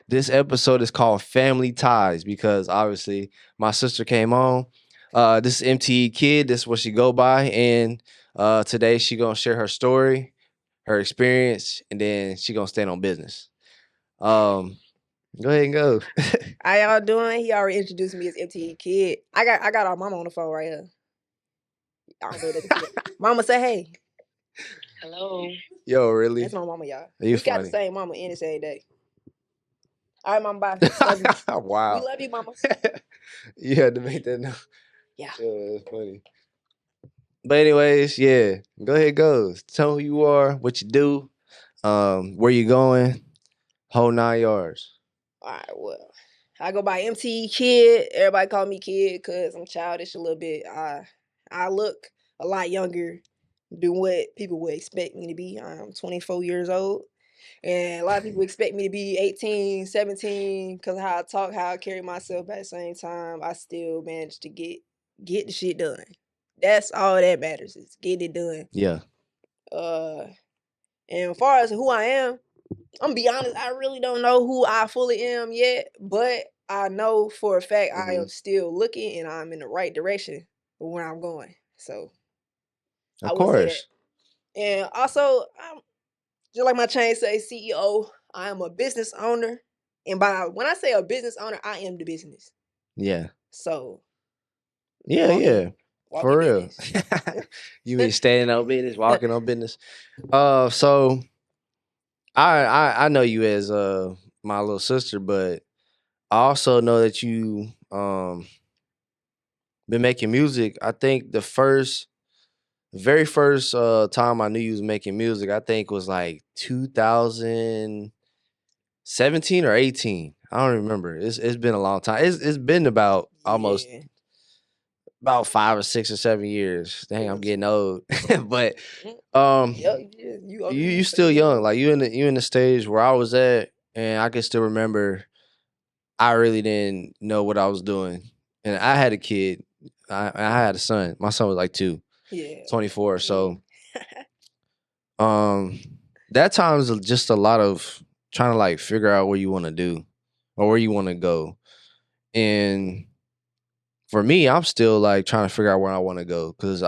This episode is called Family Ties because obviously my sister came on. This is MTE Kid. This is what she go by, and today she gonna share her story, her experience, and then she gonna stand on business. Um, Go ahead and go. How y'all doing? He already introduced me as MTE Kid. I got our mama on the phone right here. I don't know what that is. Mama say hey. Hello. Yo, really? That's my mama, y'all. You We got the funny. same mama in the same day. All right, mama, bye. Love you. We Wow. love you, mama. You had to make that now. Yeah. That's funny. But anyways, yeah. Go ahead, go. Tell who you are, what you do, where you going, whole 9 yards. All right, well, I go by MTE Kid. Everybody call me Kid because I'm childish a little bit. I look a lot younger than what people would expect me to be. I'm 24 years old. And a lot of people expect me to be 18, 17 because of how I talk, how I carry myself. But at the same time, I still manage to get the shit done. That's all that matters is get it done. Yeah. And as far as who I am, I'm gonna be honest, I really don't know who I fully am yet, but I know for a fact I am still looking and I'm in the right direction for where I'm going. So I Of would say that. course. And also, I'm just like my chain say, CEO. I am a business owner, and when I say a business owner, I am the business. Yeah. So Yeah, walking, For walking real. business. You mean standing on business, walking on business. So I know you as my little sister, but I also know that you been making music. I think very first time I knew you was making music, I think was like 2017 or 18. I don't remember. It's been a long time. It's been about almost Yeah. about 5 or 6 or 7 years. Dang, I'm getting old. But Yep. You older than you me, still 7 years young. old. Like you in the stage where I was at, and I can still remember. I really didn't know what I was doing, and I had a kid. I had a son. My son was like 2, Yeah. 24. So um, that time is just a lot of trying to like figure out what you want to do or where you want to go. And for me, I'm still like trying to figure out where I want to go because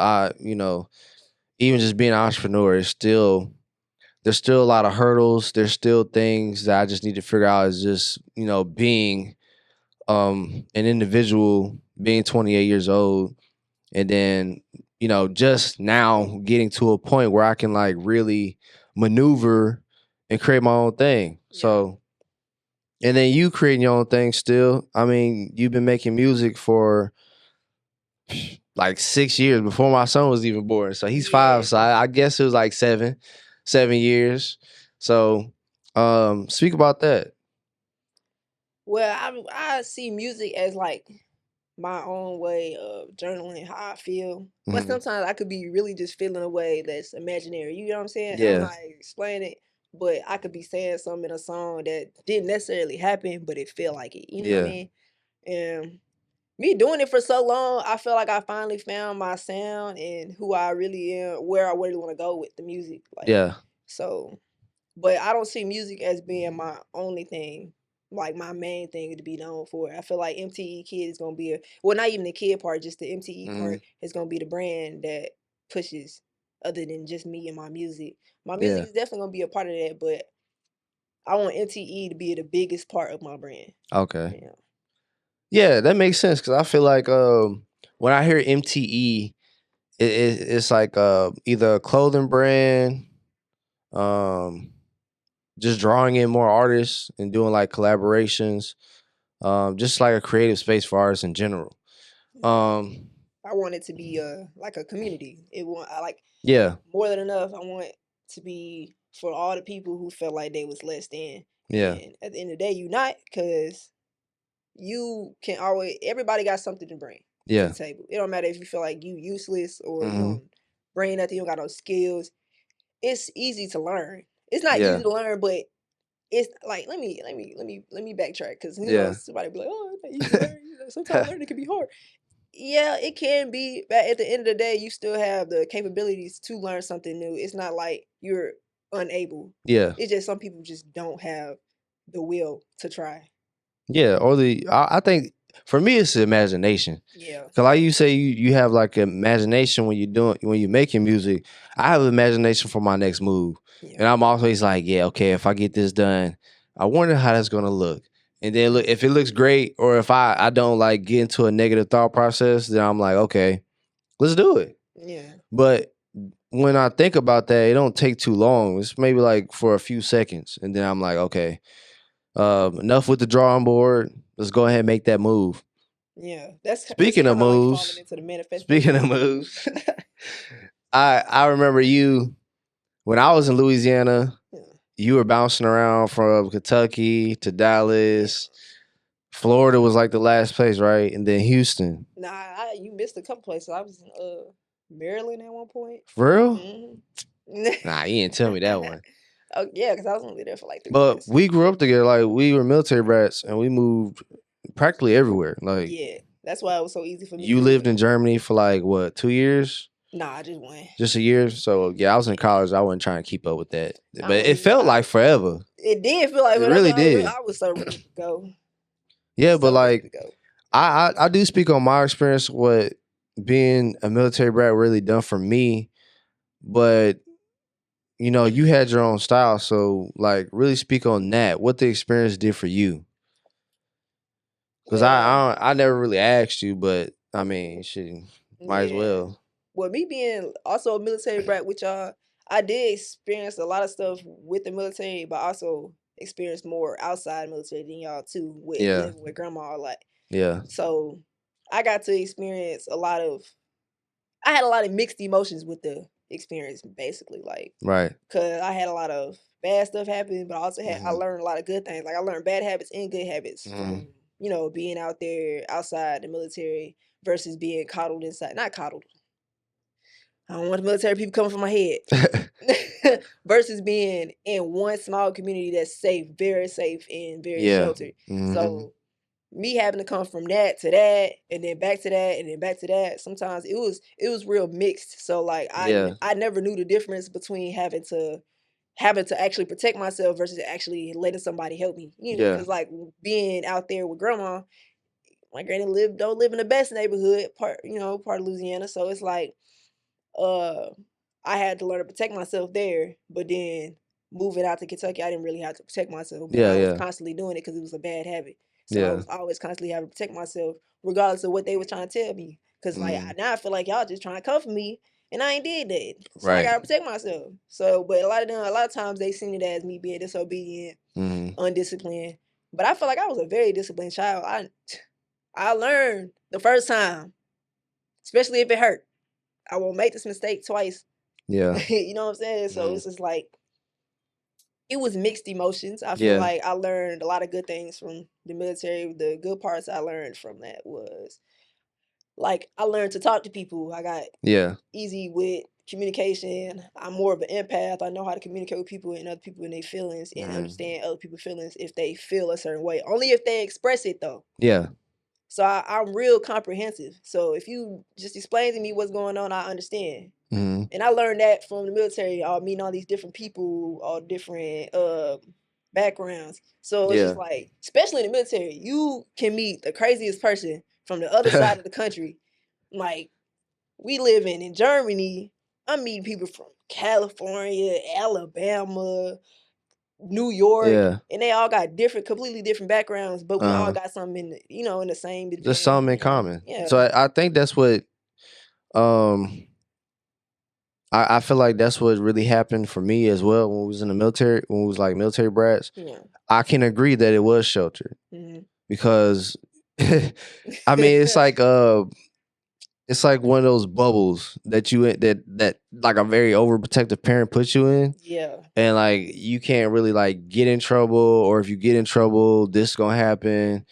even just being an entrepreneur is still there's still a lot of hurdles. There's still things that I just need to figure out as just, being an individual, being 28 years old, and then, just now getting to a point where I can like really maneuver and create my own thing. Yeah. So and then you creating your own thing still. I mean, you've been making music for like 6 years before my son was even born. So he's 5. So I guess it was like 7 years. So speak about that. Well, I see music as like my own way of journaling how I feel. But Mhm. sometimes I could be really just feeling a way that's imaginary. You know what I'm saying? I don't know Yeah. how to explain it, but I could be saying something in a song that didn't necessarily happen, but it felt like it. You know what I Yeah. mean? And me doing it for so long, I feel like I finally found my sound and who I really am, where I really want to go with the music. Like, Yeah. so, but I don't see music as being my only thing, like my main thing to be known for. I feel like MTE Kid is gonna be not even the kid part, just the MTE Mhm. part is gonna be the brand that pushes other than just me and my music. My music Yeah. is definitely gonna be a part of that, but I want MTE to be the biggest part of my brand. Okay. Yeah. Yeah, that makes sense because I feel like when I hear MTE, it's like either a clothing brand, um, just drawing in more artists and doing like collaborations, just like a creative space for artists in general. Um, I want it to be like a community. I like yeah, more than enough. I want it to be for all the people who felt like they was less than. yeah, And at the end of the day, you not because you can always everybody got something to bring to yeah. the table. It don't matter if you feel like you useless or you Hmm. don't bring nothing, you don't got no skills. It's easy to learn. It's not easy Yeah, to learn, but it's like let me backtrack because yeah. somebody be like, oh, it's not easy to learn. Sometimes learning can be hard. Yeah, it can be, but at the end of the day, you still have the capabilities to learn something new. It's not like you're unable. Yeah, It's just some people just don't have the will to try. Yeah, or I think for me it's the imagination. Yeah. Cause like you say, you have like imagination when you're making music. I have imagination for my next move, Yeah. and I'm always like, yeah, okay, if I get this done, I wonder how that's gonna look. And then look, if it looks great, or if I don't like get into a negative thought process, then I'm like, okay, let's do it. Yeah. But when I think about that, it don't take too long. It's maybe like for a few seconds, and then I'm like, okay, enough with the drawing board. Let's go ahead and make that move. Yeah. That's Speaking of kind of like falling moves, into the manifestation. speaking of moves, I remember you when I was in Louisiana. Yeah. You were bouncing around from Kentucky to Dallas. Florida was like the last place, right? And then Houston. Nah, you missed a couple places. I was in Maryland at one point. For real? Mm-hmm. Nah, you didn't tell me that one. Oh yeah, because I was only there for like 3 But months. we grew up together. Like we were military brats, and we moved practically everywhere. Like Yeah, that's why it was so easy for me. you lived in Germany for like what, 2 years? Nah, I just went. Just a year. So yeah, I was in college. I wasn't trying to keep up with that, I but it don't- felt like forever. It did feel like It forever. really did. I was so ready to go. Yeah, but So ready to like go. I do speak on my experience, what being a military brat really done for me. But you know, you had your own style, so like really speak on that. What the experience did for you? Because I never really asked you, but I mean, shit, might as Yeah. well. Well, me being also a military brat with y'all, I did experience a lot of stuff with the military, but also experienced more outside military than y'all too, with Yeah. living with grandma a lot. Yeah, So I got to experience I had a lot of mixed emotions with the experience, basically, like, right. cause I had a lot of bad stuff happen, but I also I Mhm. learned a lot of good things. Like I learned bad habits and good habits from being out there outside the military versus being coddled inside. Not coddled. I don't want the military people coming from my head. Versus being in one small community that's safe, very safe and very Yeah. sheltered. So me having to come from that to that and then back to that and then back to that, sometimes it was real mixed. So like Yeah. I never knew the difference between having to actually protect myself versus actually letting somebody help me. Yeah. Because like being out there with grandma, my granny don't live in the best neighborhood part of Louisiana. So it's like I had to learn to protect myself there, but then moving out to Kentucky, I didn't really have to protect myself, but I was Yeah. constantly doing it because it was a bad habit. So I Yeah. was always constantly having to protect myself, regardless of what they were trying to tell me. Because like now I feel like y'all just trying to comfort me, and I ain't did that. So I Right. gotta protect myself. So, but a lot of times they seen it as me being disobedient, undisciplined. But I feel like I was a very disciplined child. I learned the first time, especially if it hurt. I won't make this mistake twice. Yeah. You know what I'm saying? So it's just like it was mixed emotions. I feel Yeah. like I learned a lot of good things from the military. The good parts I learned from that was like I learned to talk to people. I got Yeah. easy with communication. I'm more of an empath. I know how to communicate with people and other people and their feelings and understand other people's feelings if they feel a certain way. Only if they express it though. Yeah. So I'm real comprehensive. So if you just explain to me what's going on, I understand. And I learned that from the military, meeting all these different people, all different backgrounds. So it's just like, especially in the military, you can meet the craziest person from the other side of the country. Like we live in Germany, I'm meeting people from California, Alabama, New York, and they all got completely different backgrounds, but we all got something in the same. There's something in common. Yeah. So I think that's what I feel like that's what really happened for me as well when we was in the military, when we was like military brats. Yeah. I can agree that it was sheltered because I mean it's like one of those bubbles that that like a very overprotective parent puts you in. Yeah. And like you can't really like get in trouble, or if you get in trouble, this is gonna happen.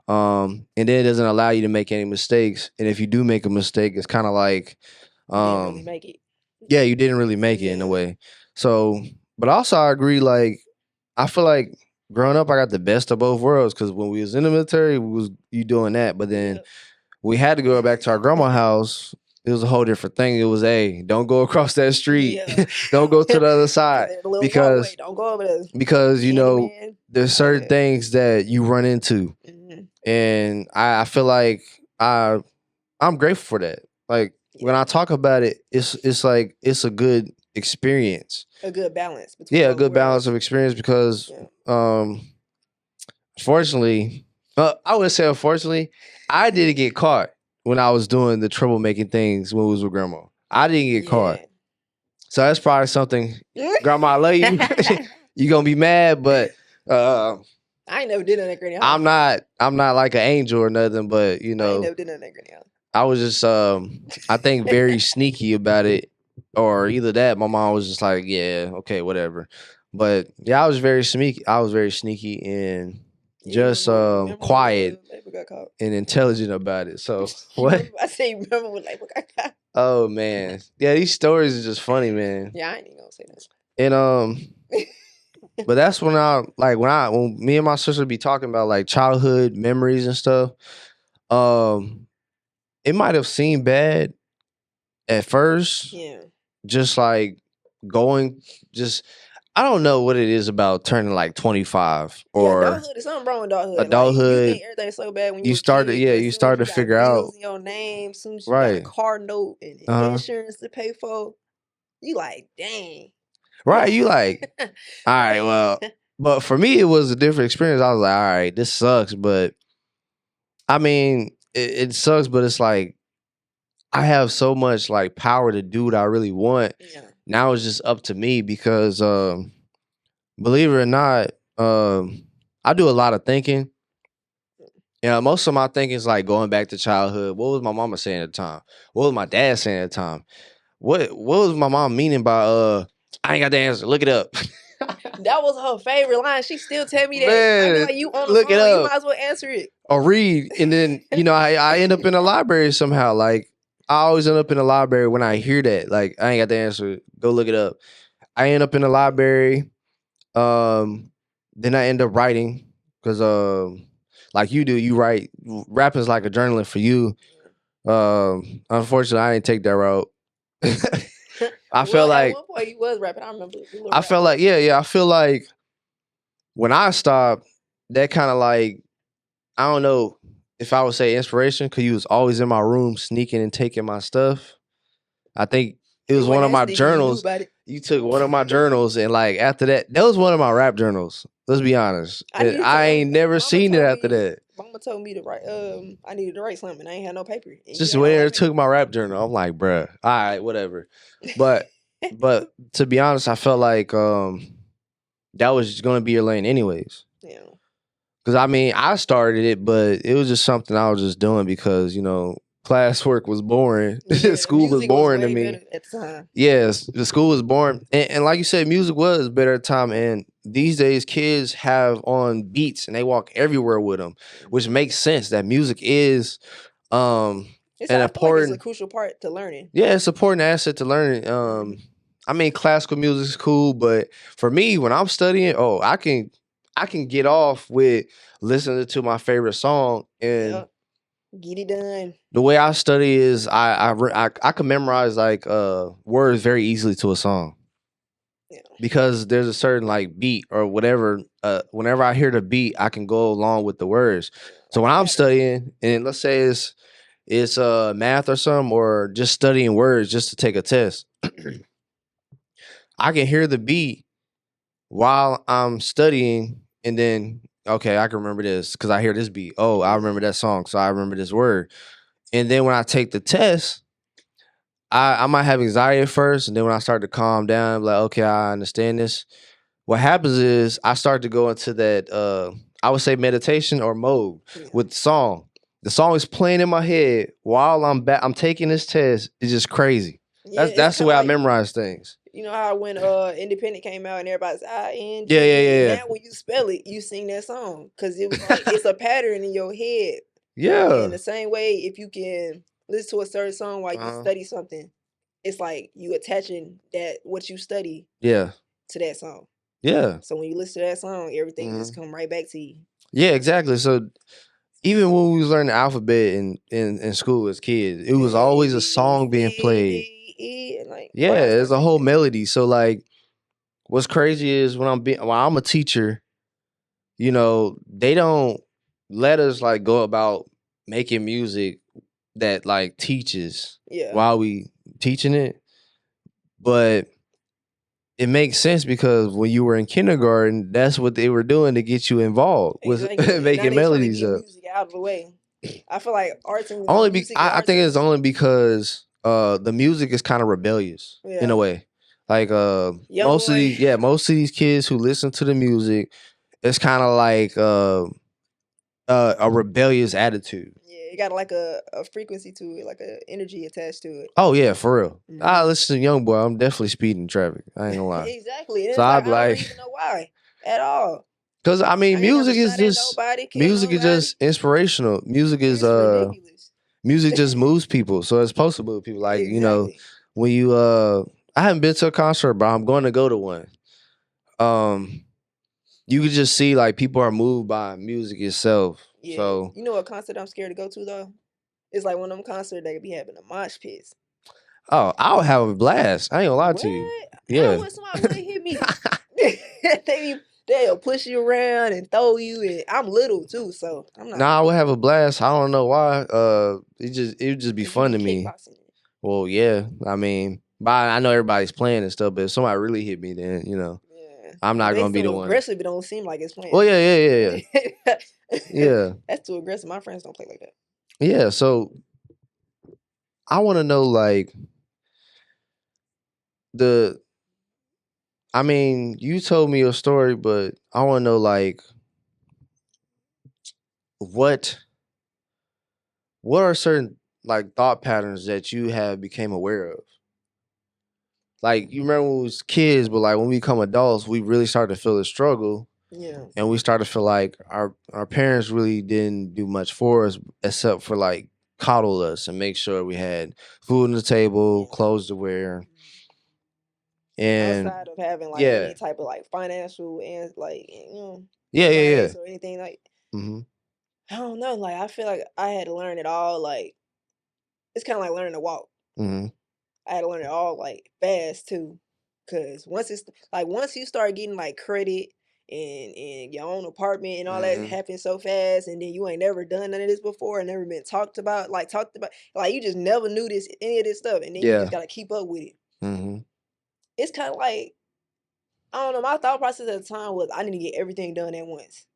And then it doesn't allow you to make any mistakes. And if you do make a mistake, it's kind of like you didn't really make it. Yeah, you didn't really make it in a way. So, but also I agree, like I feel like growing up I got the best of both worlds, because when we was in the military, we was you doing that, but then we had to go back to our grandma's house it was a whole different thing. It was, hey, don't go across that street. Yeah. Don't go to the other side. The little Because walkway, don't go over there. because you know Candyman, there's all certain that. things that you run into, and I feel like I'm grateful for that. Like when I talk about it, it's like it's a good experience. A good balance between Yeah, a both good balance worlds. of experience because fortunately, I would say unfortunately, I didn't get caught when I was doing the troublemaking things when we was with grandma. I didn't get caught. So that's probably something, grandma, I love you. You gonna be mad, but I ain't never did nothing at granny house. I'm not like an angel or nothing, but you I ain't know, never did nothing at granny house. I was just I think very sneaky about it, or either that, my mom was just like, yeah, okay, whatever. But yeah, I was very sneaky. And just remember quiet when Label got caught? and intelligent about it. So what? I say remember when Label got caught. Oh man, yeah, these stories are just funny, man. Yeah, I ain't even gonna say that. And but that's when when me and my sister be talking about like childhood memories and stuff. It might have seemed bad at first. Yeah. Just like I don't know what it is about turning like 25 or adulthood. There's something wrong with adulthood. Adulthood. Like, you think everything's so bad when you you start a kid, to but you as soon start as to you figure got out bills in your name, as soon as you got a car note and insurance to pay for, you like, dang. Right, you like, all right, well, but for me it was a different experience. I was like, all right, this sucks, but I mean, it sucks, but it's like I have so much like power to do what I really want. Yeah. Now it's just up to me because believe it or not, I do a lot of thinking. Yeah, most of my thinking is like going back to childhood. What was my mama saying at the time? What was my dad saying at the time? What was my mom meaning by I ain't got the answer. Look it up. That was her favorite line. She still tell me that. Man, I be like, you on the look it phone, you up. might as well answer it. Or read. And then, I end up in the library somehow. Like I always end up in the library when I hear that. Like I ain't got the answer. Go look it up. I end up in the library. Then I end up writing because like you do, you write. Rapping's like a journaling for you. Unfortunately, I didn't take that route. I felt like at one point you was rapping. I remember. I felt like I feel like when I stopped, that kind of like I don't know if I would say inspiration because you was always in my room sneaking and taking my stuff. I think it was one of my journals. You took one of my journals, and like after that was one of my rap journals. Let's be honest. I ain't never seen it after that. Mama told me to write. I needed to write something. And I ain't had no paper. Just where it took my rap journal. I'm like, bruh, all right, whatever. But to be honest, I felt like that was gonna be your lane anyways. Yeah. Because I mean, I started it, but it was just something I was just doing because classwork was boring. Yeah, school was boring to me. At the time. Yes, the school was boring, and like you said, music was better at the time. And these days, kids have on beats and they walk everywhere with them, which makes sense. That music is it's an important. It's a crucial part to learning. Yeah, it's an important asset to learning. I mean, classical music is cool, but for me, when I'm studying, I can get off with listening to my favorite song and get it done. The way I study is I can memorize like words very easily to a song. Yeah. Because there's a certain like beat or whatever. Whenever I hear the beat, I can go along with the words. So when I'm studying, and let's say it's math or something, or just studying words just to take a test, I can hear the beat while I'm studying, and then okay, I can remember this because I hear this beat. Oh, I remember that song, so I remember this word. And then when I take the test, I might have anxiety at first, and then when I start to calm down, I'm like, okay, I understand this. What happens is I start to go into that I would say meditation or mode with the song. The song is playing in my head while I'm taking this test. It's just crazy. Yeah, that's the way I memorize things. You know how when Independent came out and everybody's IN. Yeah. Now when you spell it, you sing that song because it was like it's a pattern in your head. Yeah. In the same way, if you can listen to a certain song while you study something, it's like you attaching that what you study to that song. Yeah. So when you listen to that song, everything just come right back to you. Yeah, exactly. So even when we was learning the alphabet in school as kids, it was always a song being played. Like, Yeah, there's a whole melody. So like, what's crazy is when I'm a teacher, you know, they don't let us like go about making music that like teaches while we teaching it. But it makes sense because when you were in kindergarten, that's what they were doing to get you involved with making melodies up. Music out of the way. I feel like arts and I think it's only because the music is kind of rebellious in a way. Like most of these kids who listen to the music, it's kind of like a rebellious attitude. Yeah, it got like a frequency to it, like an energy attached to it. Oh yeah, for real. I listen to Young Boy. I'm definitely speeding traffic. I ain't gonna lie. Exactly. And so I don't even know why at all. Because I mean, music is just inspirational. Music is ridiculous. Music just moves people. So it's supposed to move people. Like you know, when you I haven't been to a concert, but I'm going to go to one. You could just see like people are moved by music itself. Yeah. So you know what concert I'm scared to go to though? It's like one of them concerts that could be having a mosh pits. Oh, I would have a blast. I ain't gonna lie to you. Yeah. I want somebody to hit me. They'll push you around and throw you. And I'm little too, so I'm not. Nah, I would have a blast. I don't know why. It would just be fun to me. Well, yeah. I mean, but I know everybody's playing and stuff, but if somebody really hit me, then you know, I'm not gonna be the one. Aggressive, it don't seem like it's playing. Well, yeah. Yeah. That's too aggressive. My friends don't play like that. Yeah. So I want to know, like, I mean, you told me your story, but I want to know, like, what are certain like thought patterns that you have became aware of? Like, you remember when we was kids, but like when we become adults, we really started to feel the struggle. Yeah. And we started to feel like our parents really didn't do much for us except for like coddle us and make sure we had food on the table, clothes to wear. And outside of having like any type of like financial and like or anything like I don't know, like I feel like I had to learn it all. Like it's kind of like learning to walk. I had to learn it all like fast too, because once you start getting like credit and your own apartment and all that happens so fast, and then you ain't never done none of this before and never been talked about like you just never knew any of this stuff, and then you just gotta keep up with it. It's kind of like, I don't know, my thought process at the time was I need to get everything done at once.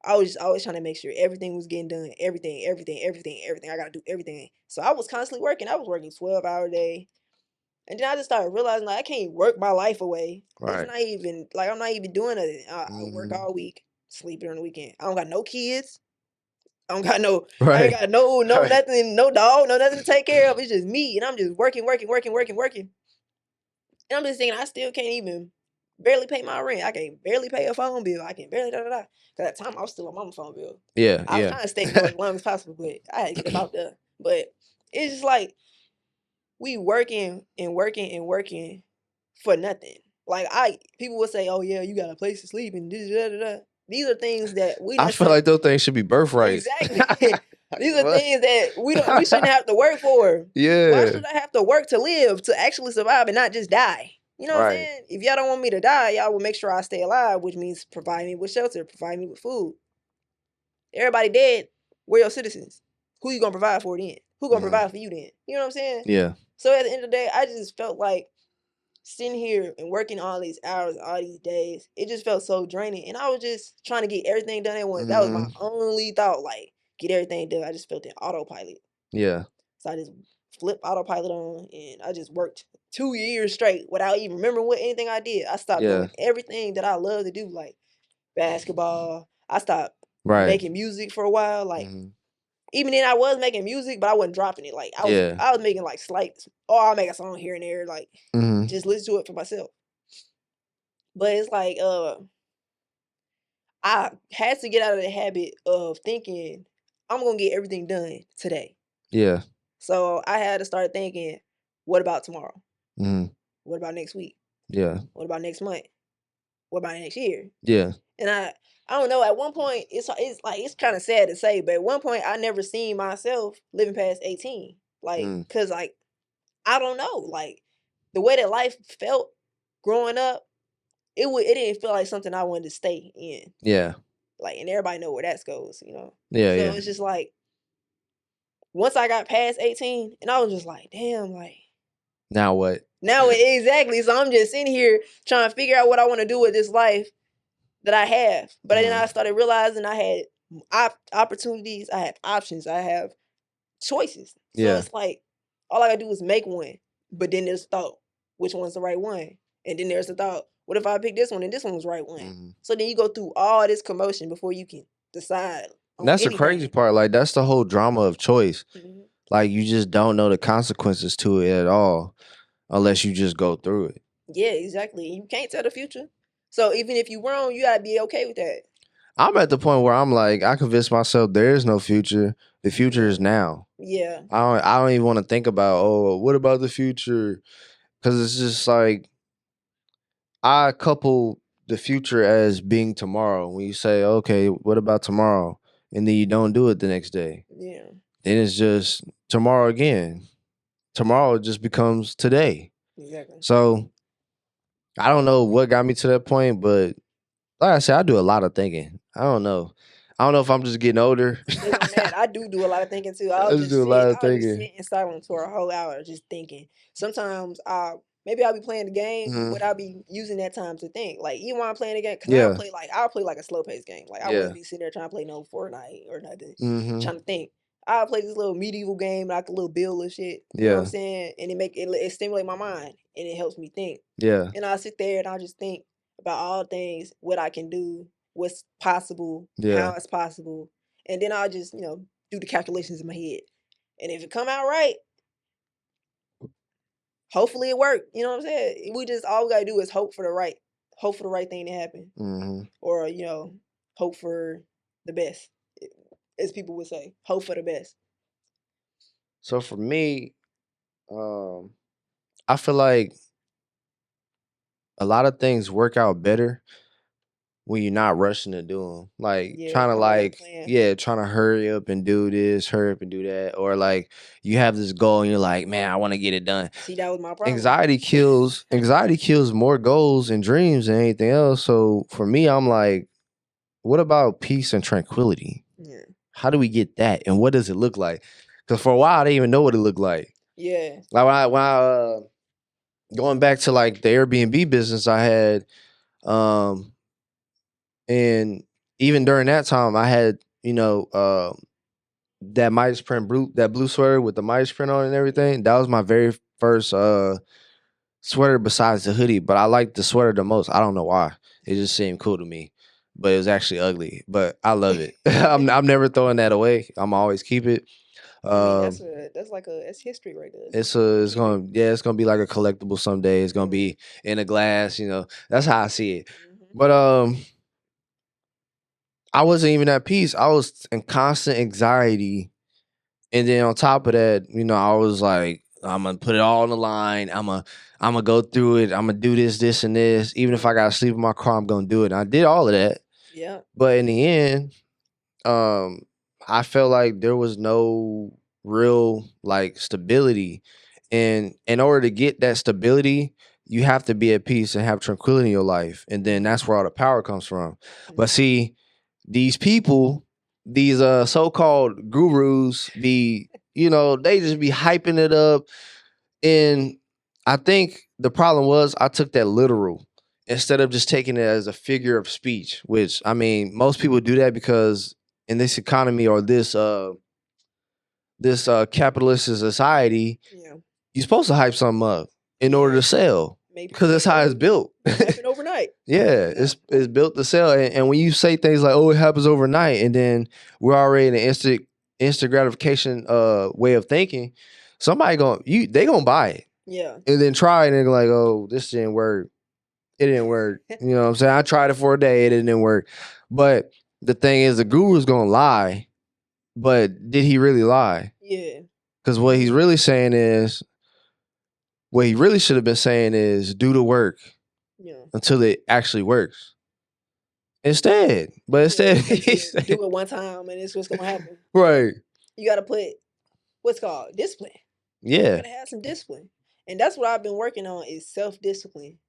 I was just always trying to make sure everything was getting done. Everything. I got to do everything. So I was constantly working. I was working 12-hour day. And then I just started realizing like I can't work my life away. Right. It's not even, like I'm not even doing nothing. I work all week, sleep during the weekend. I don't got no kids. I don't got no, I ain't got no nothing, no dog, no nothing to take care of. It's just me. And I'm just working. And I'm just thinking, I still can't even barely pay my rent. I can barely pay a phone bill. I can barely Cause at that time I was still on mama's phone bill. I was trying to stay for as long as possible, but I had to get about there. But it's just like we working for nothing. Like people would say, "Oh yeah, you got a place to sleep," and these are things that we. I feel like those things should be birthrights. Exactly. These are things that we shouldn't have to work for. Yeah. Why should I have to work to live, to actually survive and not just die? You know what I'm saying? If y'all don't want me to die, y'all will make sure I stay alive, which means provide me with shelter, provide me with food. Everybody dead, we're your citizens. Who you gonna provide for then? Who gonna provide for you then? You know what I'm saying? Yeah. So at the end of the day, I just felt like sitting here and working all these hours, all these days, it just felt so draining. And I was just trying to get everything done at once. That was my only thought, like, get everything done. I just felt in autopilot. Yeah. So I just flipped autopilot on and I just worked 2 years straight without even remembering what anything I did. I stopped doing everything that I love to do, like basketball. I stopped making music for a while. Like even then I was making music, but I wasn't dropping it. Like I was making like slight, I'll make a song here and there, like just listen to it for myself. But it's like I had to get out of the habit of thinking I'm gonna get everything done today. Yeah. So I had to start thinking, what about tomorrow? What about next week? Yeah. What about next month? what about next year? Yeah. And I don't know. At one point, it's like it's kind of sad to say, but at one point, I never seen myself living past 18. Like, cause like I don't know, like the way that life felt growing up, it didn't feel like something I wanted to stay in. Yeah. Like, and everybody know where that goes, you know. Yeah. So Yeah. it's just like once I got past 18, and I was just like, damn, like Now what? now exactly. So I'm just sitting here trying to figure out what I want to do with this life that I have. But then I started realizing I had opportunities, I have options, I have choices. So Yeah. it's like all I gotta do is make one. But then there's thought, which one's the right one? And then there's the thought, what if I pick this one and this one's the right one? So then you go through all this commotion before you can decide. That's the crazy part. Like, that's the whole drama of choice. Like, you just don't know the consequences to it at all unless you just go through it. Yeah, exactly. You can't tell the future. So even if you're wrong, you gotta be okay with that. I'm at the point where I'm like, I convinced myself there is no future. The future is now. Yeah. I don't even want to think about, oh, what about the future? Because it's just like, I couple the future as being tomorrow. When you say, okay, what about tomorrow? And then you don't do it the next day. Yeah. Then it's just tomorrow again. Tomorrow just becomes today. Exactly. So I don't know what got me to that point, but like I said, I do a lot of thinking. I don't know if I'm just getting older. I do a lot of thinking too. I'll just sit in silence for a whole hour just thinking. Sometimes I'll be playing the game, but I'll be using that time to think. Like even when I'm playing the game, because I'll play like a slow paced game. Like I wouldn't be sitting there trying to play no Fortnite or nothing. Trying to think. I'll play this little medieval game, like a little build of shit. You know what I'm saying? And it stimulate my mind and it helps me think. Yeah. And I'll sit there and I'll just think about all things, what I can do, what's possible, how it's possible. And then I'll just, do the calculations in my head. And if it come out right, hopefully it worked. You know what I'm saying? All we gotta do is hope for the right thing to happen. Or, hope for the best. As people would say, hope for the best. So for me, I feel like a lot of things work out better when you're not rushing to do them. Like trying to hurry up and do this, hurry up and do that. Or like you have this goal and you're like, man, I want to get it done. See, that was my problem. Anxiety kills more goals and dreams than anything else. So for me, I'm like, what about peace and tranquility? Yeah. How do we get that? And what does it look like? Because for a while, I didn't even know what it looked like. Yeah. Like when I going back to like the Airbnb business I had, and even during that time, I had, that Midas print that blue sweater with the Midas print on it and everything. That was my very first sweater besides the hoodie, but I liked the sweater the most. I don't know why. It just seemed cool to me, but it was actually ugly. But I love it. I'm never throwing that away. I'm always keep it. that's history right there. It's gonna be like a collectible someday. It's gonna be in a glass. That's how I see it. But I wasn't even at peace. I was in constant anxiety. And then on top of that, I was like, I'm gonna put it all on the line. I'm gonna go through it. I'm gonna do this, and this. Even if I gotta sleep in my car, I'm gonna do it. And I did all of that. Yeah. But in the end, I felt like there was no real like stability. And in order to get that stability, you have to be at peace and have tranquility in your life. And then that's where all the power comes from. But see, these people, these so-called gurus, they just be hyping it up. And I think the problem was I took that literal instead of just taking it as a figure of speech, which I mean, most people do that because in this economy or this capitalist society, you're supposed to hype something up in order to sell. Because that's how it's built. Happen overnight. Yeah, it's built to sell. And when you say things like, "Oh, it happens overnight," and then we're already in an instant gratification way of thinking, somebody they gonna buy it. Yeah. And then try it and they're like, "Oh, this didn't work. It didn't work." You know what I'm saying? I tried it for a day, it didn't work. But the thing is, the guru's gonna lie. But did he really lie? Yeah. Because what he's really saying is, what he really should have been saying is, do the work. Yeah. until it actually works. Instead, but Yeah, instead, you can't just do it one time and it's what's gonna happen. right? You gotta put what's called discipline. You Yeah. gotta have some discipline. And that's what I've been working on is self-discipline.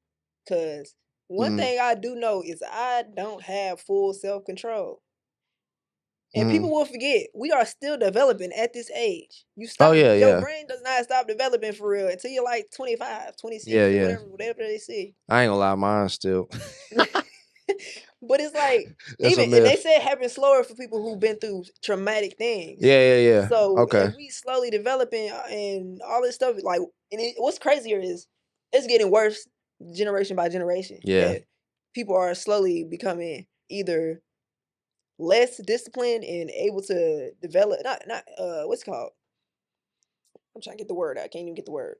Cause one Mhm. thing I do know is I don't have full self-control. And Mhm. people will forget we are still developing at this age. You Oh stop yeah, your yeah, brain does not stop developing for real until you're like 25, 26, yeah, or yeah. whatever they say. I ain't gonna lie, mine still. But it's like That's a and they myth. say it happens slower for people who've been through traumatic things. Yeah, yeah, yeah. So Okay. if we slowly developing and all this stuff, like, what's crazier is it's getting worse generation by generation. Yeah. That people are slowly becoming either less disciplined and able to develop not what's it called? I'm trying to get the word. I can't even get the word.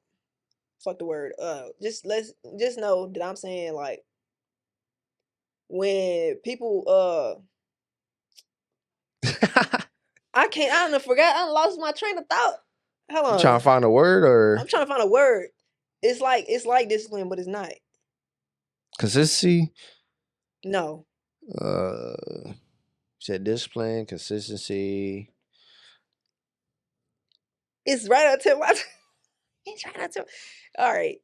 Fuck the word. Just know that I'm saying like when people I don't forgot. I lost my train of thought. Hold You on. trying to find a word or I'm trying to find a word. It's like discipline, but it's not. consistency? No. You said discipline, consistency. It's right up to my it's right up to all right.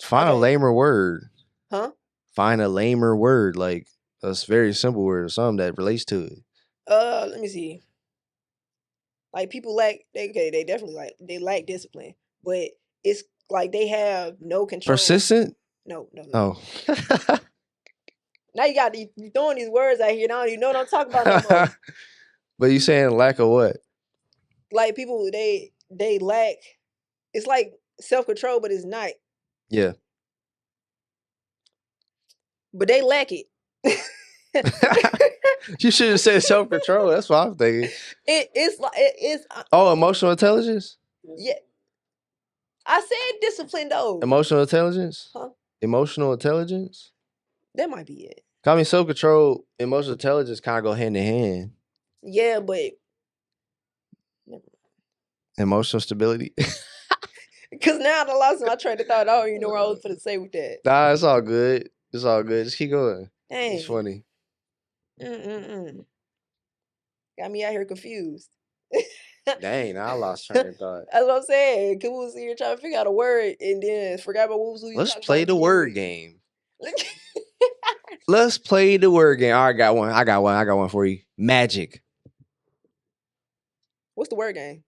Find a Okay. lamer word. Huh? Find a lamer word, like a very simple word or something that relates to it. Let me see. Like people they definitely they lack discipline, but it's like they have no control. Persistent? No. Oh. Now you throwing these words out here. Now I don't even know what I'm talking about no more. But you saying lack of what? Like people they lack. It's like self-control, but it's not. Yeah. But they lack it. You should have said self-control. That's what I'm thinking. It's Oh, emotional intelligence? yeah. I said discipline though. Emotional intelligence? Huh? Emotional intelligence? That might be it. I mean, self-control, emotional intelligence kind of go hand in hand. Yeah, but Emotional stability. because now I lost my train of thought. I don't even know what I was going to say with that. Nah, it's all good. It's all good. Just keep going. Dang. It's funny. Got me out here confused. Dang, I lost train of thought. That's what I'm saying. Cause we was here trying to figure out a word and then forgot about what was we Let's talking play about the to begin word with. game. Let's play the word game. All right, I got one for you. Magic. What's the word game?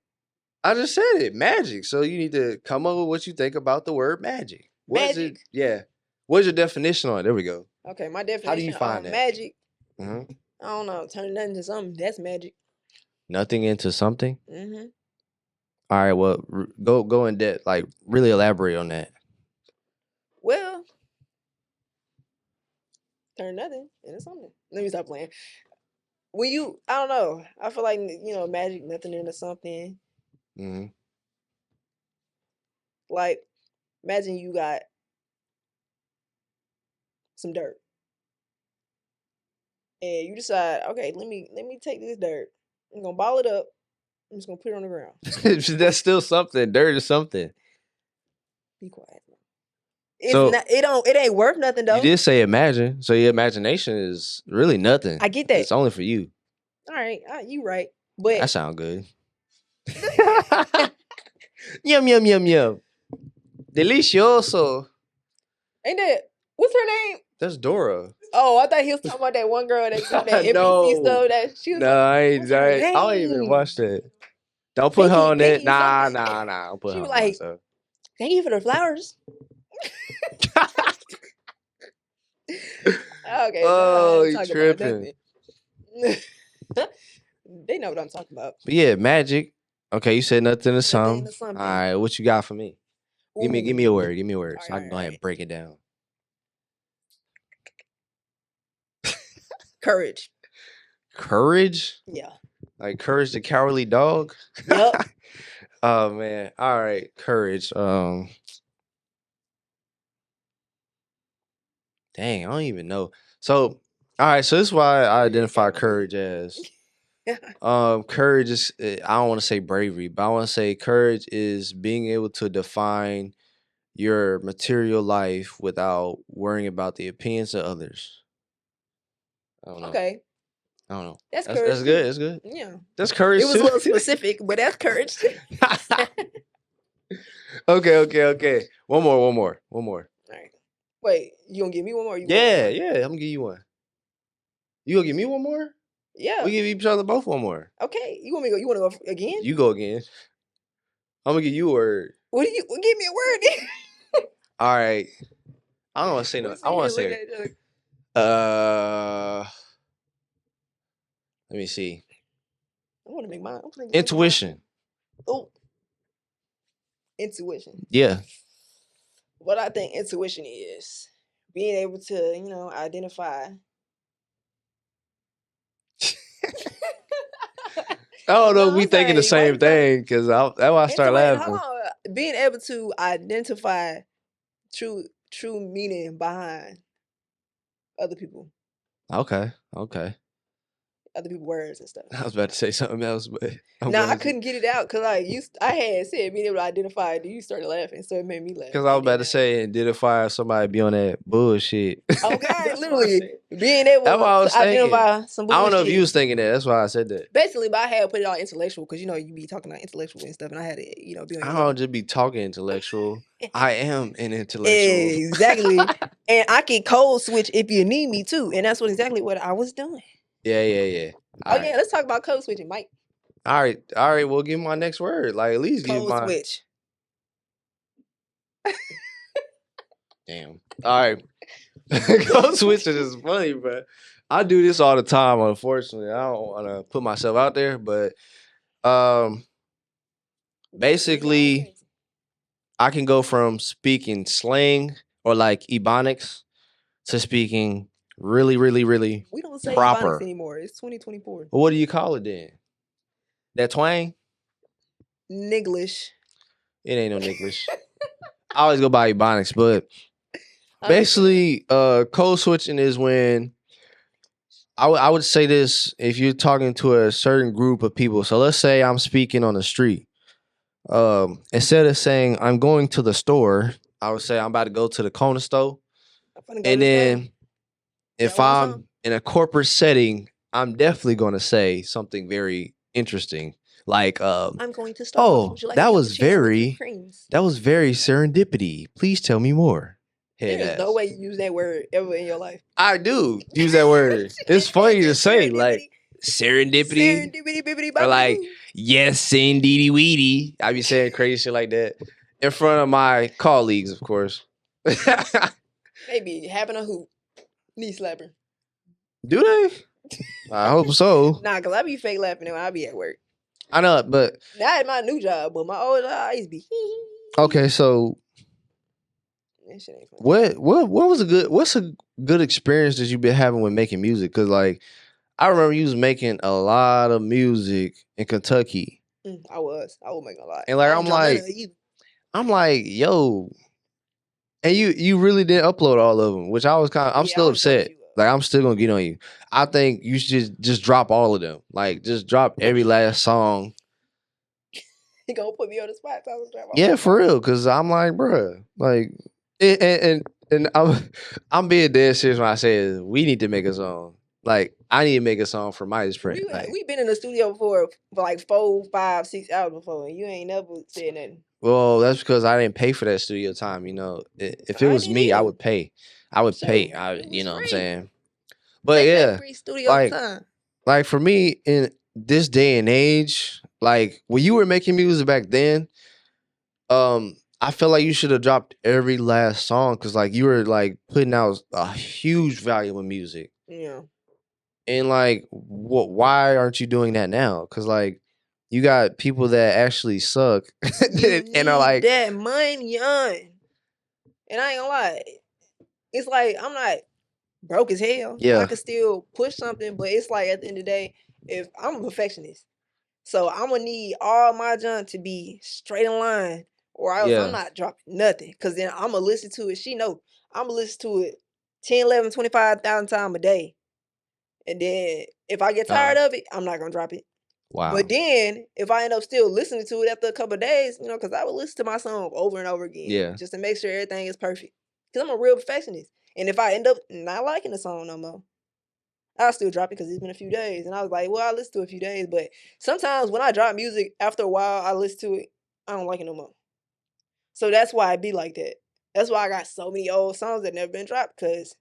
I just said it. Magic. So you need to come up with what you think about the word magic. What's Magic? it? Yeah. What's your definition on it? There we go. Okay, my definition How do you find that? magic. Mm-hmm. I don't know. Turning nothing into something. That's magic. Nothing into something? Mm-hmm. All right, well, go in depth. Like, really elaborate on that. Well, turn nothing into something. Let me stop playing. I don't know. I feel like magic, nothing into something. Mm-hmm. Like, imagine you got some dirt, and you decide, okay, let me take this dirt. I'm gonna ball it up. I'm just gonna put it on the ground. That's still something. Dirt is something. Be quiet. It ain't worth nothing though. You did say imagine, so your imagination is really nothing. I get that. It's only for you. All right, you right, but That sound good. Yum yum yum yum. Delicioso. ain't that what's her name? That's Dora. Oh, I thought he was talking about that one girl that do that NPC No. stuff. That she was No, like, what's her I don't even name? watch that. Don't put her on that. Pinky Nah. something. I'll put She her was on like, myself. thank you for the flowers. Okay, Oh, now you talk about tripping. nothing. They know what I'm talking about. But yeah, magic. Okay, you said nothing to something. to something. All right, what you got for me? Give me a word. Give me a word, so I can go ahead and break it down. Courage. Courage? Yeah. Like Courage the Cowardly Dog? Yep. Oh man. All right, courage. Dang, I don't even know. So, all right, so this is why I identify courage as courage is I don't want to say bravery, but I want to say courage is being able to define your material life without worrying about the opinions of others. I don't know. Okay, I don't know. that's That's courage. good. too. That's good. Yeah, That's courage it was a too. little specific, but that's courage. too. Okay. One more. All right. Wait, you gonna give me one more? Or you want Yeah. one? I'm gonna give you one. You gonna give me one more? Yeah. We give each other both one more. Okay. You want me to go? You want to go again? You go again. I'm gonna give you a word. What do you? Give me a word. All right. I don't want to say no. I want to say. Let me see. I want to make mine. Intuition. Oh, intuition. Yeah. What I think intuition is being able to, identify. I don't know if No, we I'm thinking the sorry. same thing because that's why I start laughing. Hold on. Being able to identify true meaning behind other people, Okay. other people's words and stuff. I was about to say something else, but I couldn't get it out because I had said being able to identify, and you started laughing, so it made me laugh. Because I was about to say identify somebody be on that bullshit. Oh God, literally being able That's what I was to identify thinking. some bullshit. I don't know if you was thinking that. That's why I said that. Basically, but I had to put it on intellectual because you be talking about intellectual and stuff, and I had to be on your I level. don't just be talking intellectual. I am an intellectual. Exactly. And I can code switch if you need me to, and that's exactly what I was doing. Yeah. All right. Let's talk about code switching, Mike. All right. Well, give me my next word. Like at least give my switch. Damn. All right. Code switching is funny, but I do this all the time. Unfortunately, I don't want to put myself out there, but basically, I can go from speaking slang or like ebonics to speaking really we don't say proper ebonics anymore. It's 2024. Well, what do you call it then? That twang? Niglish. It ain't no Niglish. I always go by ebonics, but basically, code switching is when I would say this if you're talking to a certain group of people. So let's say I'm speaking on the street. Instead of saying I'm going to the store, I would say I'm about to go to the corner store. And then if I'm in a corporate setting, I'm definitely going to say something very interesting. Like I'm going to Starbucks. Would you like that was very serendipity. Please tell me more. There's no way you use that word ever in your life. I do use that word. It's funny to say, like serendipity. Or like, yes, indeedy weedy. I be saying crazy shit like that in front of my colleagues, of course. They be having a hoop. Knee slapper. Do they? I hope so. Nah, because I be fake laughing when I be at work. I know, but not at my new job, but my old job, I used to be. Okay, so that shit ain't funny. what's a good experience that you've been having with making music? Because like I remember you was making a lot of music in Kentucky. I was making a lot. And like I'm like, yo, and you really didn't upload all of them, which I was I'm still upset. Like I'm still gonna get on you. I think you should just drop all of them. Like just drop every last song. You gonna put me on the spot? Yeah, for real. Cause I'm like, bruh, like, and I'm being dead serious when I say we need to make a song. Like I need to make a song for my friend. We've been in the studio for like 4, 5, 6 hours before, and you ain't never said nothing. Well, that's because I didn't pay for that studio time. You know, if it was me, I would pay. I would pay. You know what I'm saying? But yeah, like for me in this day and age, like when you were making music back then, I feel like you should have dropped every last song because like you were like putting out a huge volume of music. Yeah. And like, why aren't you doing that now? Because like, you got people that actually suck and are like that money on. And I ain't gonna lie, it's like I'm not broke as hell. Yeah, I can still push something, but it's like at the end of the day, if I'm a perfectionist, so I'm gonna need all my junk to be straight in line, or else I'm not dropping nothing. Cause then I'm gonna listen to it. She know I'm gonna listen to it 10, 11, 25,000 times a day. And then if I get tired of it, I'm not gonna drop it. Wow. But then if I end up still listening to it after a couple of days, you know, because I would listen to my song over and over again, Yeah. just to make sure everything is perfect. Because I'm a real perfectionist, and if I end up not liking the song no more, I'll still drop it because it's been a few days. And I was like, well, I listen to it a few days, but sometimes when I drop music, after a while, I listen to it, I don't like it no more. So that's why I be like that. That's why I got so many old songs that never been dropped, because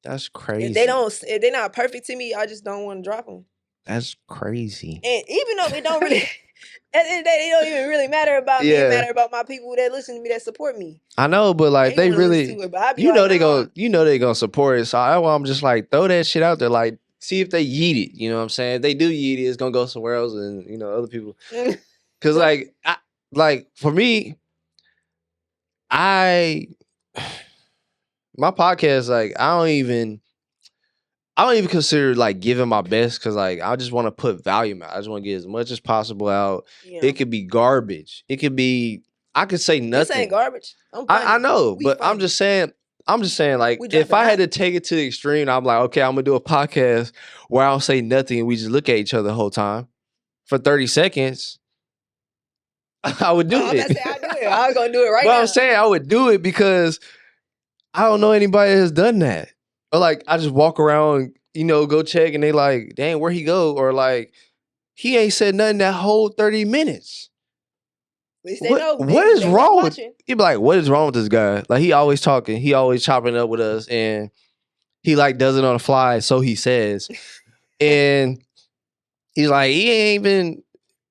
That's crazy. if they're not perfect to me, I just don't want to drop them. That's crazy. And even though it don't really, at the end of the day, it don't even really matter about me. It matter about my people that listen to me, that support me. I know, but like they wanna listen really, to it, but I be you like, know, they nah. they gonna support it. So I'm just like throw that shit out there, like see if they yeet it. You know what I'm saying? If they do yeet it, it's gonna go somewhere else, and you know other people. Cause like for me, my podcast, like I don't even consider like giving my best, because like I just want to put value out. I just want to get as much as possible out. Yeah. It could be garbage. It could be, I could say nothing. This ain't garbage. I know, but I'm just saying like if I had to take it to the extreme, I'm like, okay, I'm gonna do a podcast where I don't say nothing and we just look at each other the whole time for 30 seconds. I would do it. I'm not saying I do it. I was gonna do it right now. But now. I'm saying I would do it because I don't know anybody that has done that. Or like I just walk around, you know, go check and they like, dang, where he go? Or like, he ain't said nothing that whole 30 minutes. What is wrong with? He be like, what is wrong with this guy? Like he always talking, he always chopping up with us, and he like does it on the fly, so he says. And he's like, he ain't even.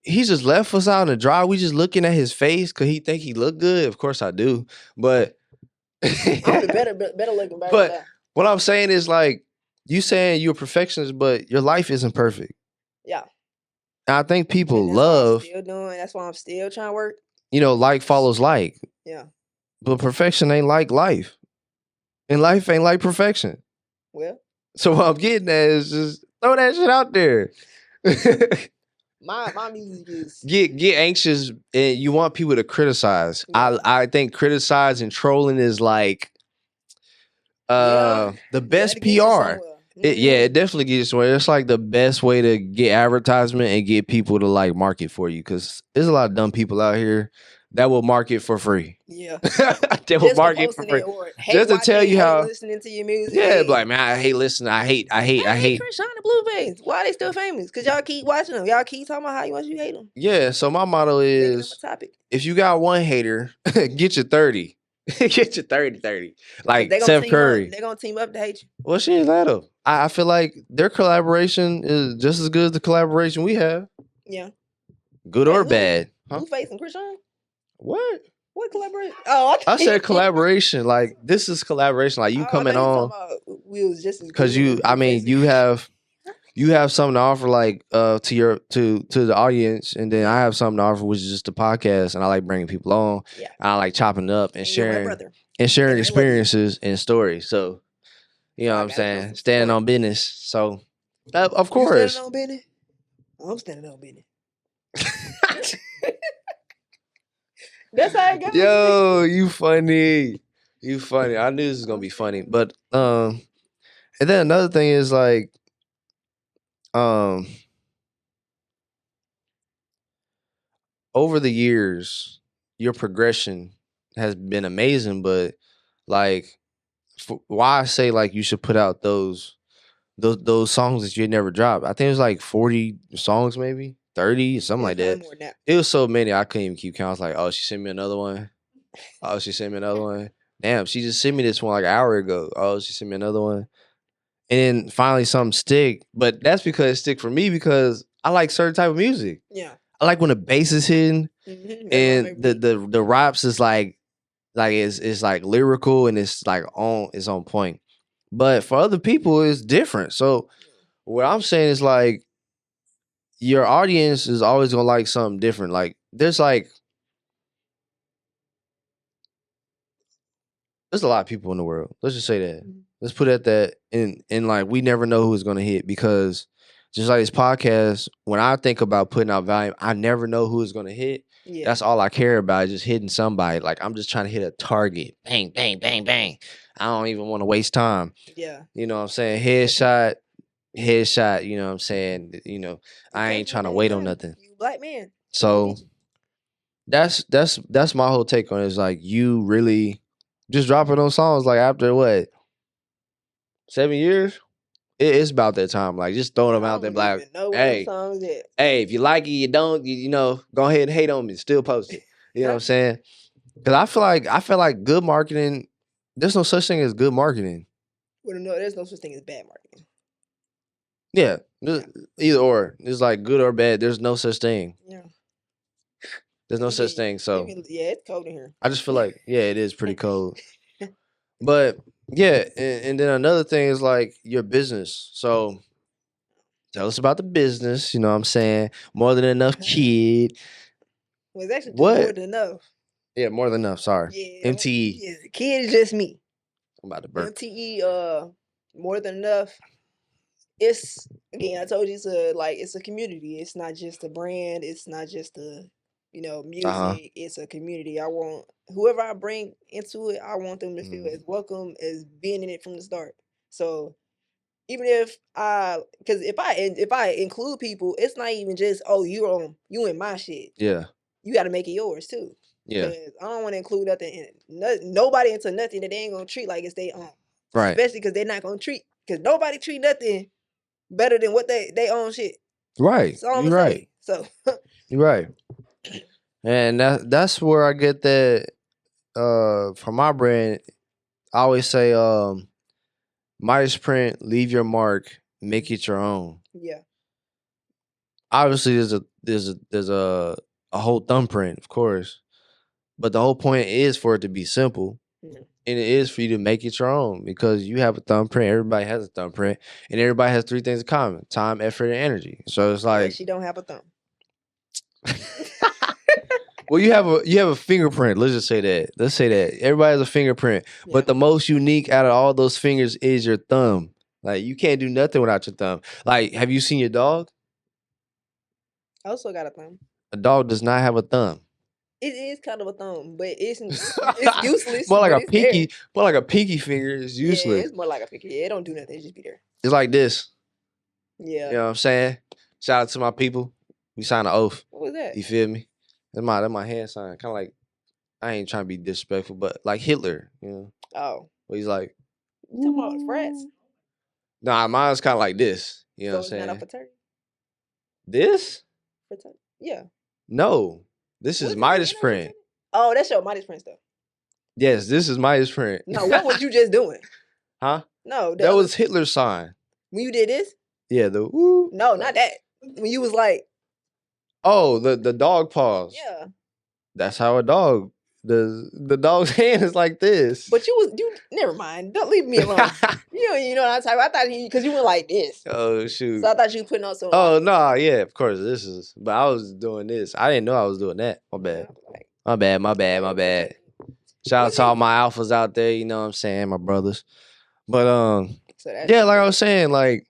He just left us out in the dry. We just looking at his face because he think he look good. Of course I do, but I'm the better looking. But what I'm saying is like, you saying you're a perfectionist, but your life isn't perfect. Yeah. And I think people that's love. what I'm still doing. That's why I'm still trying to work. You know, like follows like. Yeah. But perfection ain't like life, and life ain't like perfection. Well. So what I'm getting at is just throw that shit out there. My music is get anxious, and you want people to criticize. Yeah. I think criticizing, trolling is like the best PR. It definitely gets you somewhere. It's like the best way to get advertisement and get people to like market for you, because there's a lot of dumb people out here that will market for free. Yeah. They will market for free. Just to tell you how listening to your music. Yeah, like man, I hate listening. I hate. Krishan and Blueface. Why are they still famous? Because y'all keep watching them. Y'all keep talking about how much you hate them. Yeah, so my motto is, if you got one hater, get your 30. Get your 30. Like Steph Curry. They're going to team up to hate you. Well, she ain't let them. I feel like their collaboration is just as good as the collaboration we have. Yeah. Good or bad. Blueface and Krishan? What? What collaboration? Oh, I said collaboration. Like this is collaboration. Like you coming on. We was just because you have something to offer, like to the audience, and then I have something to offer, which is just a podcast, and I like bringing people on. Yeah. I like chopping up and sharing experiences and stories. So you know what I'm saying, standing on business. So of course. Standing on business? I'm standing on business. That's how I go. Yo, you funny. You funny. I knew this was gonna be funny. But and then another thing is like over the years, your progression has been amazing, but like why I say like you should put out those songs that you never dropped. I think it was like 40 songs, maybe 30, something like that. It was so many I couldn't even keep count. I was like, oh, she sent me another one. Oh, she sent me another one. Damn, she just sent me this one like an hour ago. Oh, she sent me another one. And then finally something stick. But that's because it stick for me because I like certain type of music. Yeah. I like when the bass is hitting and the raps is like it's like lyrical and it's like on point. But for other people, it's different. So what I'm saying is like your audience is always gonna like something different. Like there's a lot of people in the world. Let's just say that. Let's put it at that. And like we never know who's gonna hit, because just like this podcast, when I think about putting out value, I never know who is gonna hit. Yeah. That's all I care about, just hitting somebody. Like I'm just trying to hit a target. Bang, bang, bang, bang. I don't even want to waste time. Yeah. You know what I'm saying? Headshot, headshot. You know what I'm saying? You know, I ain't trying to wait on nothing. You black man. So that's my whole take on it. Is like you really just dropping those songs like after what 7 years? It's about that time. Like just throwing them out there, like, hey, if you like it, you don't, you know, go ahead and hate on me, still post it. You know what I'm saying? Because I feel like good marketing. There's no such thing as good marketing. Well, no, there's no such thing as bad marketing. Yeah, either or. It's like good or bad. There's no such thing. Yeah. There's no such thing. So yeah, it's cold in here. I just feel like it is pretty cold. But yeah, and then another thing is like your business. So tell us about the business. You know what I'm saying? More than enough kid. Well, it's actually more than enough. Yeah, more than enough. Sorry. Yeah, MTE. Yeah, the kid is just me. I'm about to burp. MTE, more than enough. It's again, I told you it's a community. It's not just a brand. It's not just a music. It's a community. I want whoever I bring into it, I want them to feel as welcome as being in it from the start. So even if because if I include people, it's not even just you in my shit. Yeah, you got to make it yours too. Yeah, because I don't want to include nothing nobody into nothing that they ain't gonna treat like it's their own. right. Especially because they're not gonna treat because nobody treat nothing better than what they own shit. Right. You're right. So you're right. And that's where I get that from my brand. I always say Midas print, leave your mark, make it your own. Yeah. Obviously there's a whole thumbprint, of course. But the whole point is for it to be simple. And it is for you to make it your own because you have a thumbprint. Everybody has a thumbprint, and everybody has 3 things in common: time, effort, and energy. So it's like she don't have a thumb. Well, you have a fingerprint. Let's just say that. Let's say that everybody has a fingerprint, but the most unique out of all those fingers is your thumb. Like you can't do nothing without your thumb. Like, have you seen your dog? I also got a thumb. A dog does not have a thumb. It is kind of a thumb, but it's useless. More like a pinky. More like a pinky finger is useless. Yeah, it's more like a pinky. Yeah, it don't do nothing. It just be there. It's like this. Yeah. You know what I'm saying? Shout out to my people. We signed an oath. What was that? You feel me? That's my hand sign. Kind of like, I ain't trying to be disrespectful, but like Hitler, you know? Oh. But he's like, you talking about frats? Nah, mine's kind of like this. You know what I'm saying? Not a fraternity? This? Fraternity? Yeah. No. This is Midas print. Oh, that's your Midas print stuff. Yes, this is Midas print. No, what was you just doing? Huh? No. That was Hitler's sign. When you did this? Yeah, the woo. No, not that. When you was like, oh, the dog paws. Yeah. That's how a dog the dog's hand is like this. But you never mind. Don't leave me alone. you know what I'm talking about. I thought because you went like this. Oh shoot. So I thought you were putting on some. Oh no, yeah, of course. But I was doing this. I didn't know I was doing that. My bad. My bad. Shout out to all my alphas out there, you know what I'm saying, my brothers. But yeah, like I was saying, like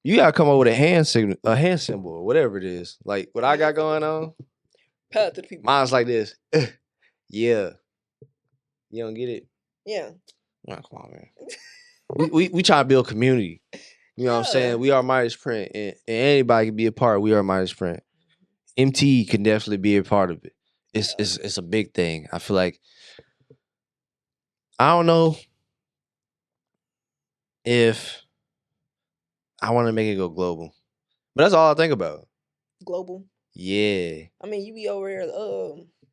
you gotta come up with a hand symbol, or whatever it is. Like what I got going on. Pat to the people. Mine's like this. Yeah. You don't get it? Yeah. Oh, come on, man. we try to build community. You know what I'm saying? We are Midas Print, and anybody can be a part. We are Midas Print. MTE can definitely be a part of it. It's a big thing. I feel like I don't know if I want to make it go global, but that's all I think about. Global. Yeah. I mean, you be over there,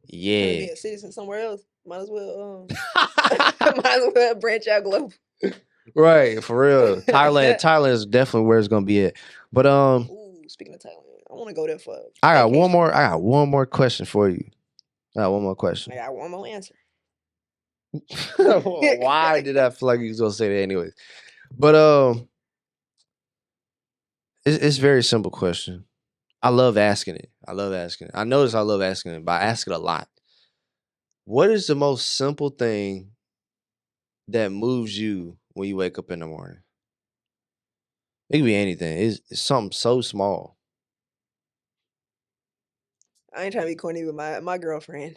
yeah, trying to be a citizen somewhere else. Might as well, branch out global. Right, for real. Thailand is definitely where it's gonna be at. But Ooh, speaking of Thailand, I want to go there for. I got one more question for you. I got one more question. I got one more answer. Why did I feel like you was gonna say that anyways? But it's a very simple question. I love asking it. I notice I love asking it, but I ask it a lot. What is the most simple thing that moves you when you wake up in the morning? It could be anything. It's something so small. I ain't trying to be corny with my girlfriend.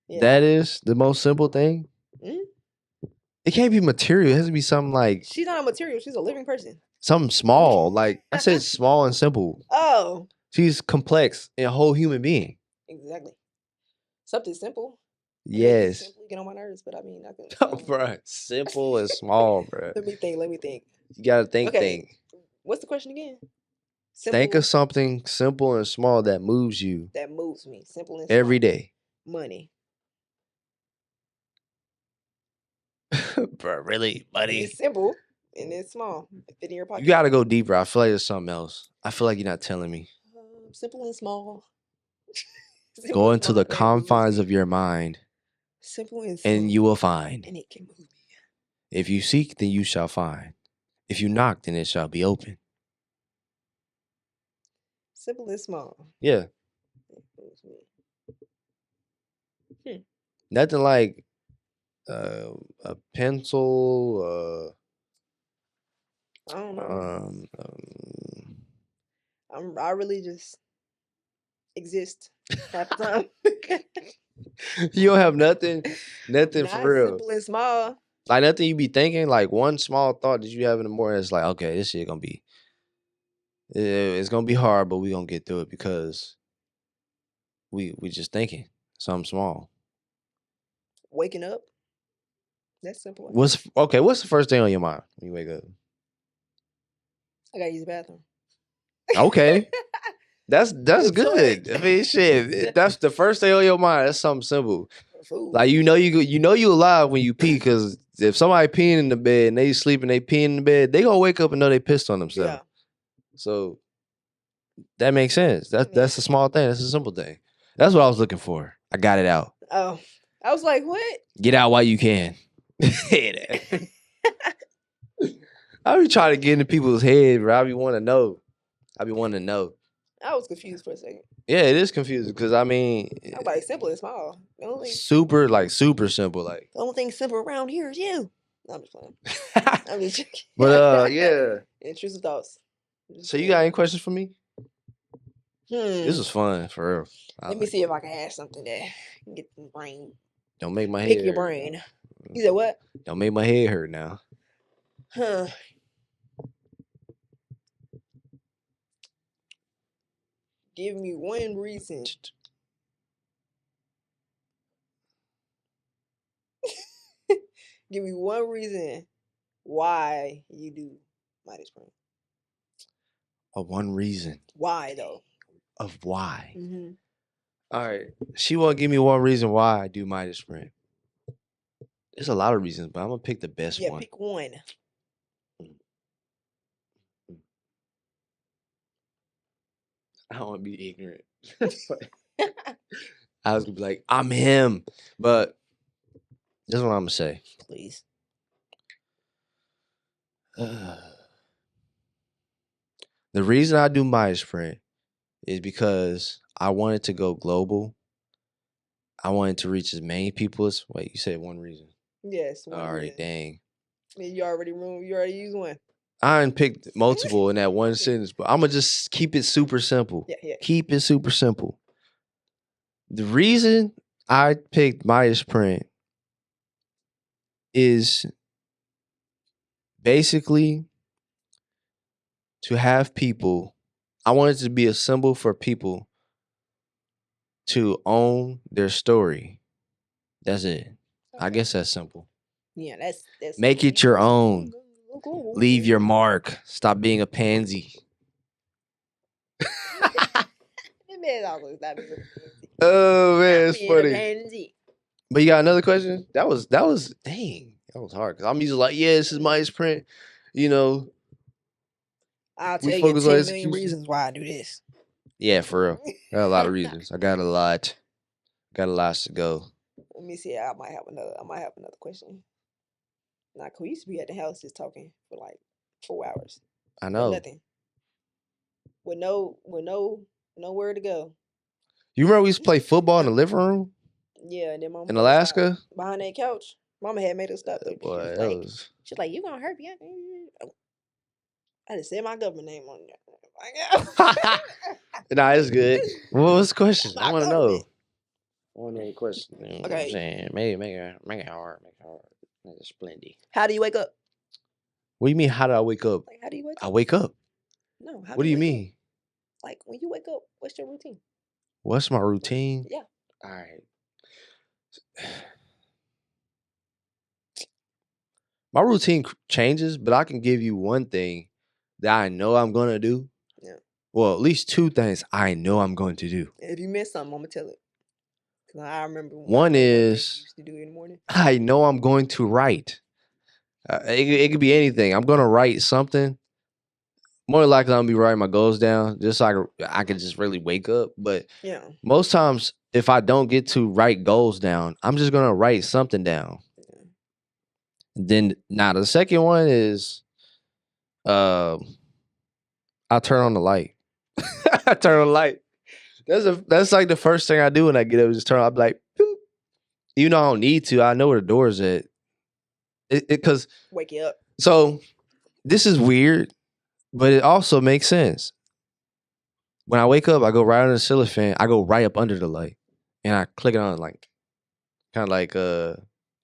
Yeah. That is the most simple thing? Mm-hmm. It can't be material. It has to be something like She's not a material. She's a living person. something small. Like I said, small and simple. Oh, She's complex and a whole human being. exactly. Something simple. Yes. Simply get on my nerves, but I mean, I can. Oh, bro. Simple and small, bro. Let me think. You gotta think. What's the question again? Think of something simple and small that moves you that moves me. Simple and every small. day. Money. Bro, really? Money? It's simple and it's small. Fit in your pocket. You gotta go deeper. I feel like there's something else. I feel like you're not telling me. Simple and small. Go into the confines of your mind. Simple and small. And you will find. And it can move me. If you seek, then you shall find. If you knock, then it shall be open. Simple and small. Yeah. Nothing like a pencil. I don't know. I really just exist half the time. You don't have nothing Not for real. Simple and small. Like nothing you be thinking. Like one small thought that you have in the morning. It's like, okay, this shit gonna be. It's gonna be hard, but we gonna get through it because we just thinking something small. Waking up. That's simple. What's the first thing on your mind when you wake up? I gotta use the bathroom. Okay. That's good. I mean, shit. That's the first thing on your mind. That's something simple. Food. Like you alive when you pee, because if somebody peeing in the bed and they sleeping, they peeing in the bed, they gonna wake up and know they pissed on themselves. Yeah. So that makes sense. That's a small thing. That's a simple thing. That's what I was looking for. I got it out. Oh, I was like, what? Get out while you can. I be trying to get into people's head, bro. I be wanting to know. I was confused for a second. Yeah, it is confusing because I mean, I was like, simple and small. Super simple. Like the only thing simple around here is you. No, I'm just playing. I'm just joking. But yeah. Intrusive thoughts. So you got any questions for me? This was fun for real. Let me see if I can ask something that can get the brain. Don't make my head. Pick your brain. You said what? Don't make my head hurt now. Huh. Give me one reason. Give me one reason why you do Midas Print. One reason. Why though? Of why? Mm-hmm. All right. She won't give me one reason why I do Midas Print. There's a lot of reasons, but I'm gonna pick the best one. Yeah, pick one. I don't want to be ignorant. I was gonna be like, I'm him, but this is what I'm gonna say. Please. The reason I do Midas Print is because I wanted to go global. I wanted to reach as many people as. Wait, you said one reason? Yes. All right, dang. You already used one. I done picked multiple in that one sentence, but I'm gonna just keep it super simple. Yeah. Keep it super simple. The reason I picked Midas Print is basically to have people. I wanted to be a symbol for people to own their story. That's it. Okay. I guess that's simple. Yeah, that's make it your own. Leave your mark. Stop being a pansy. Oh man, it's funny. But you got another question? That was dang. That was hard because I'm usually like, yeah, this is Midas Print. You know. I'll tell you 10 million reasons why I do this. Yeah, for real. I got a lot of reasons. I got a lot. Got a lot to go. Let me see. I might have another question. Nah, we used to be at the house just talking for like 4 hours. I know. Nothing. With nowhere to go. You remember we used to play football in the living room? Yeah, and then Mama in Alaska? Behind that couch. Mama had made us stop. Boy, she's like, you gonna hurt me? I just said my government name on there. Nah, it's good. What was the question? I want to know. I want to know the question. Okay. Make it hard. That's splendid. How do you wake up? What do you mean? How do I wake up? Like, how do you wake I up? wake up. No, how What do you wake up? mean? Like, when you wake up, what's your routine? What's my routine? Yeah. All right. My routine changes, but I can give you one thing that I know I'm going to do. Yeah. Well, at least two things I know I'm going to do. If you miss something, I'm gonna tell it. Cause I remember One thing you is used to do in the morning. I know I'm going to write. It could be anything. I'm going to write something. More likely, I'm gonna be writing my goals down just so I can just really wake up. But Yeah. most times, if I don't get to write goals down, I'm just gonna write something down. Yeah. Then now the second one is, I turn on the light. I turn on the light. That's like the first thing I do when I get up. Just turn. I'm like, boop. Even though I don't need to, I know where the door is at. Because Wake you up. so this is weird, but it also makes sense. When I wake up, I go right under the ceiling fan. I go right up under the light, and I click it on like, kind of like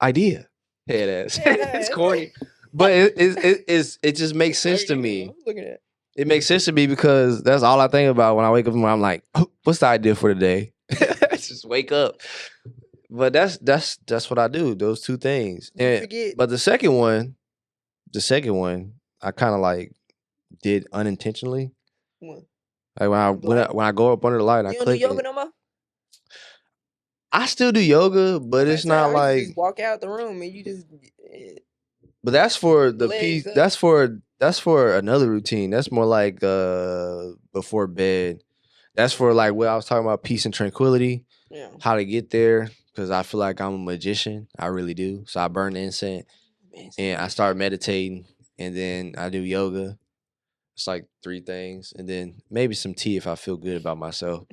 idea. Head ass. It's corny, but it just makes sense to me. Look at that. It makes sense to me because that's all I think about when I wake up. I'm like, oh, what's the idea for today? Just wake up. But that's what I do. Those two things. You forget. But the second one, I kind of like did unintentionally. What? Like when I go up under the light, I You don't do click yoga it. no more? I still do yoga, but it's not I used to like. just walk out the room and you just. But that's for the Legs peace. up. That's for another routine. That's more like before bed. That's for like what I was talking about, peace and tranquility. Yeah. How to get there, because I feel like I'm a magician. I really do. So I burn the incense and I start meditating, and then I do yoga. It's like 3 things, and then maybe some tea if I feel good about myself.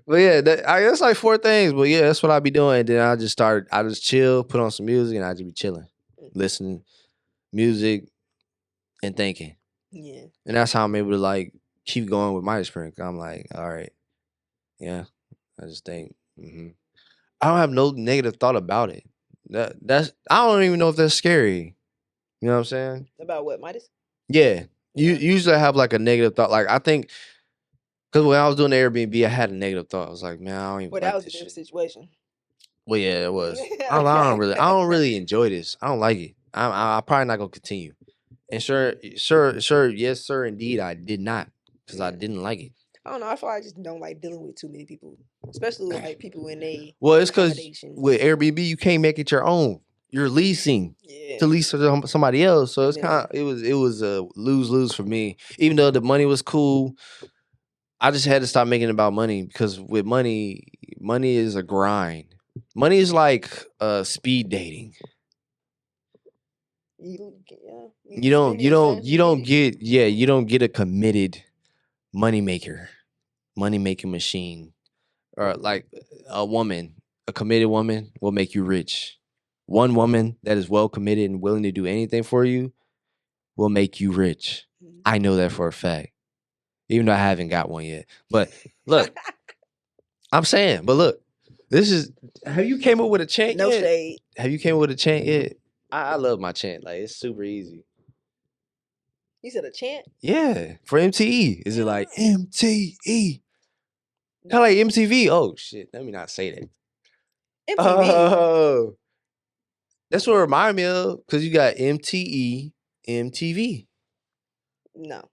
But yeah, that's like 4 things. But yeah, that's what I be doing. And then I just chill, put on some music, and I just be chilling, listening music and thinking. Yeah. And that's how I'm able to like keep going with my experience. I'm like, all right, yeah. I just think I don't have no negative thought about it. That's I don't even know if that's scary. You know what I'm saying? About what, Midas? Yeah. You Yeah. usually have like a negative thought. Like I think because when I was doing the Airbnb, I had a negative thought. I was like, man, I don't even Well, like that was a this different shit. situation. Well, yeah, it was. I don't really enjoy this. I don't like it. I'm probably not gonna continue. And sure, yes, sir, indeed, I did not because I didn't like it. I don't know. I feel like I just don't like dealing with too many people, especially like people in they. Well, it's because accommodations. with Airbnb, you can't make it your own. You're leasing Yeah. to lease to somebody else, so it's Yeah. kind of it was a lose for me. Even though the money was cool, I just had to stop making it about money because with money is a grind. Money is like speed dating. You don't get a committed money making machine, or like a woman. A committed woman will make you rich. One woman that is well committed and willing to do anything for you will make you rich. I know that for a fact, even though I haven't got one yet. But look, I'm saying, but look, this is. Have you came up with a chant No yet? shade. Have you came up with a chant yet? I love my chant. Like it's super easy. You said a chant? Yeah, for MTE. Is it like MTE? Kind of like MTV. Oh shit, let me not say that. MTV. Oh, that's what it remind me of because you got MTE, MTV. No.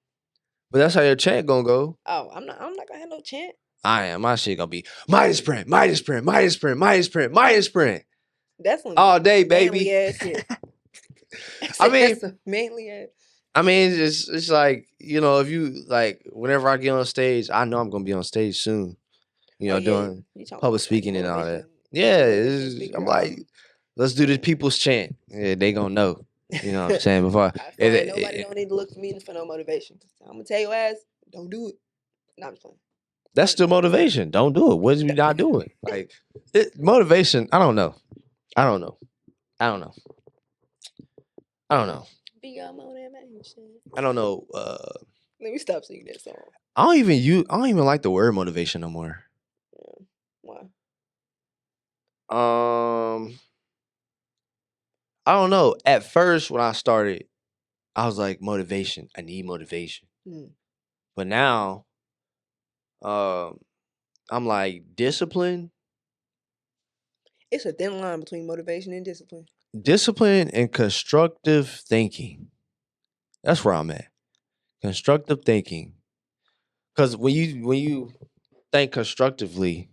But that's how your chant gonna go. Oh, I'm not gonna have no chant. I am. My shit gonna be Midas print, Midas print, Midas print, Midas print, Midas print. That's all day, baby. Manly ass shit. I mean, that's some manly ass. I mean, it's like, you know, if you like, whenever I get on stage, I know I'm gonna be on stage soon. You know, doing public speaking and all that. Yeah, I'm like, let's do the people's chant. Yeah, they gonna know. You know what I'm saying? Before nobody don't need to look for me for no motivation. I'm gonna tell your ass, don't do it. No, I'm just playing. That's still motivation. Don't do it. What is you not doing? Like motivation. I don't know. I don't know. Be your motivation. I don't know. Let me stop singing that song. I don't even like the word motivation no more. Yeah. Why? I don't know. At first, when I started, I was like, motivation. I need motivation. Mm. But now, I'm like, discipline. It's a thin line between motivation and discipline. Discipline and constructive thinking. That's where I'm at. Constructive thinking. Because when you think constructively,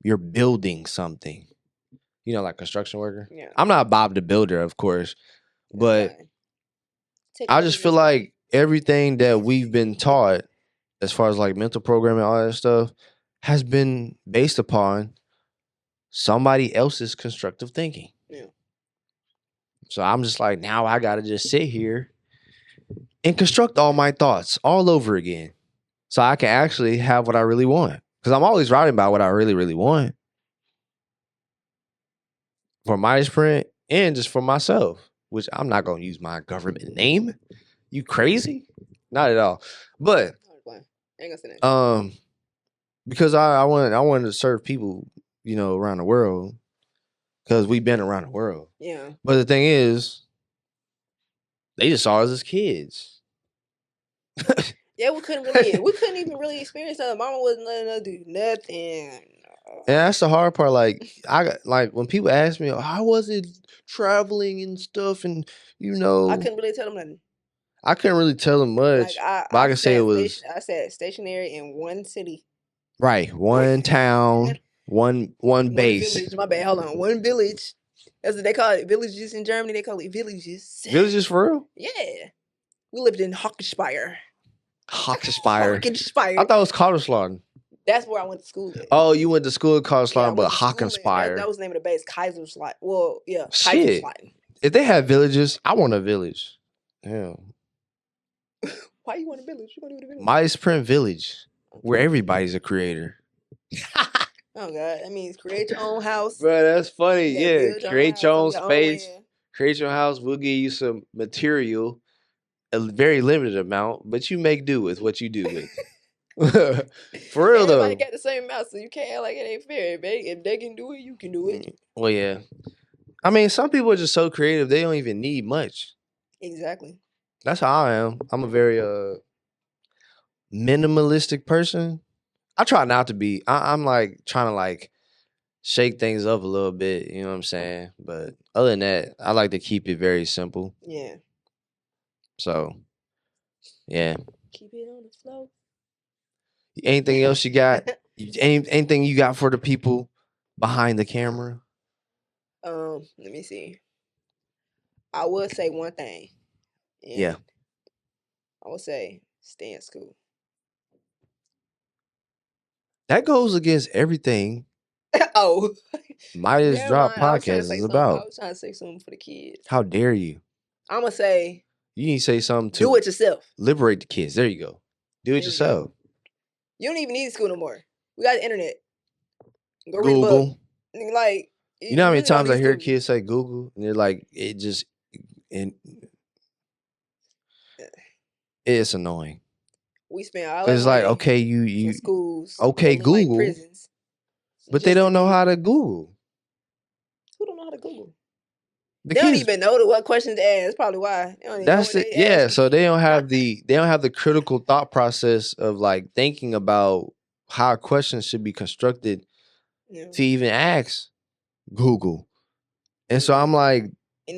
you're building something. You know, like construction worker. Yeah. I'm not Bob the Builder, of course, but I just feel like everything that we've been taught, as far as like mental programming, all that stuff, has been based upon somebody else's constructive thinking. Yeah. So I'm just like, now I gotta just sit here and construct all my thoughts all over again, so I can actually have what I really want. Because I'm always writing about what I really, really want for my sprint and just for myself, which I'm not gonna use my government name. You crazy? Not at all. But ain't gonna say that. Because I wanted to serve people, you know, around the world, because we've been around the world. Yeah. But the thing is, they just saw us as kids. Yeah, we couldn't even really experience that. Mama wasn't letting us do nothing. And that's the hard part. Like, when people ask me, how was it traveling and stuff, and you know, I couldn't really tell them nothing. I couldn't really tell them much, but I can say it was. I sat stationary in one city. Right, one town, one base. Village, my bad. Hold on, one village. That's what they call it. Villages in Germany, they call it villages. Villages for real? Yeah, we lived in Hockenspire. Hockenspire. Hockenspire. I thought it was Kaiserslautern. That's where I went to school at. Oh, you went to school at Kaiserslautern, but Hockenspire. That was the name of the base, Kaiserslautern. Well, yeah, Shit. Kaiserslautern. If they had villages, I want a village. Yeah. Why you want a village? You want to do a village? My sprint village, where everybody's a creator. Oh God, that means create your own house. Bro, that's funny. Yeah, create your own space. Create your house. We'll give you some material, a very limited amount, but you make do with what you do with. For real though. Everybody got the same amount, so you can't act like it ain't fair. If they can do it, you can do it. Well, yeah. I mean, some people are just so creative; they don't even need much. Exactly. That's how I am. I'm a very minimalistic person. I try not to be. I'm like trying to like shake things up a little bit. You know what I'm saying? But other than that, I like to keep it very simple. Yeah. So, yeah. Keep it on the flow. Anything else you got? Anything you got for the people behind the camera? Let me see. I would say one thing. Yeah. I would say stay in school. That goes against everything. Oh. Midas Drop Podcast is about. I was trying to say something for the kids. How dare you? I'm going to say. You need to say something to. Do it yourself. Liberate the kids. There you go. Do it yourself. You don't even need school no more. We got the internet. Go Google. Read a book. Like. You know how many times I hear kids say Google and they're like, it's annoying. We spend all our it's like, okay, you schools, okay, Google, like prisons, but they don't know how to Google. Who don't know how to Google? They don't even know what questions to ask. That's probably why. That's it. Yeah, so they don't have the critical thought process of like thinking about how questions should be constructed to even ask Google. And so I'm like,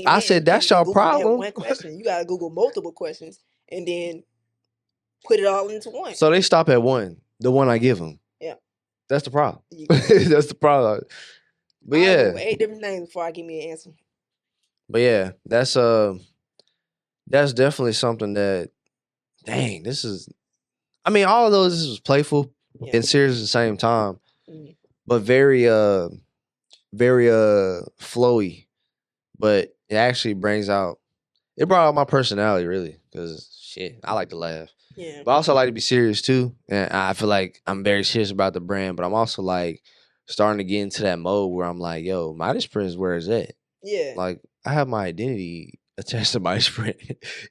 I said, that's your problem. One question, you gotta Google multiple questions and then put it all into one. So they stop at one, the one I give them. Yeah, that's the problem. That's the problem. But yeah, Google 8 different things before I give me an answer. But yeah, that's definitely something that, dang, this is. I mean, all of those this was playful and serious at the same time, but very flowy. But it actually brings out. It brought out my personality really, because shit, I like to laugh. Yeah. But I also like to be serious too, and I feel like I'm very serious about the brand. But I'm also like starting to get into that mode where I'm like, yo, my sprint is where it's at. Yeah. Like I have my identity attached to my sprint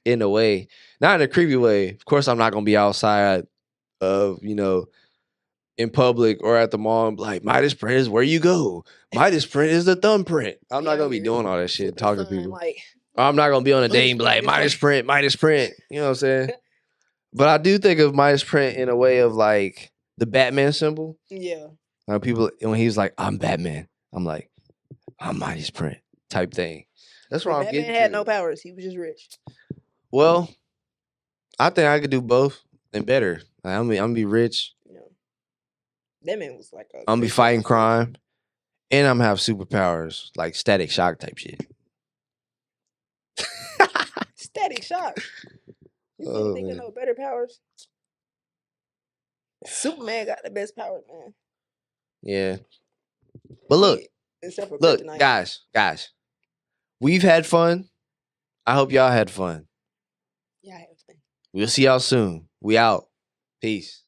in a way, not in a creepy way. Of course, I'm not gonna be outside of in public or at the mall and be like, Midas print is where you go. Midas print is the thumbprint. I'm not gonna be doing all that shit, talking to people. Like, Or I'm not gonna be on a date and be like, Midas print. You know what I'm saying? But I do think of Midas print in a way of like the Batman symbol. yeah. People, when he's like, I'm Batman, I'm like, I'm Midas print type thing. That's what I'm Batman getting had to. no powers. He was just rich. Well, I think I could do both and better. Like, I'm gonna be rich. Yeah. That man was like a. I'm gonna be fighting crime, and I'm gonna have superpowers like static shock type shit. Static shock. You can't think of no better powers. Superman got the best powers, man. Yeah. But look, except for look, kryptonite. guys, we've had fun. I hope y'all had fun. Yeah, I have fun. We'll see y'all soon. We out. Peace.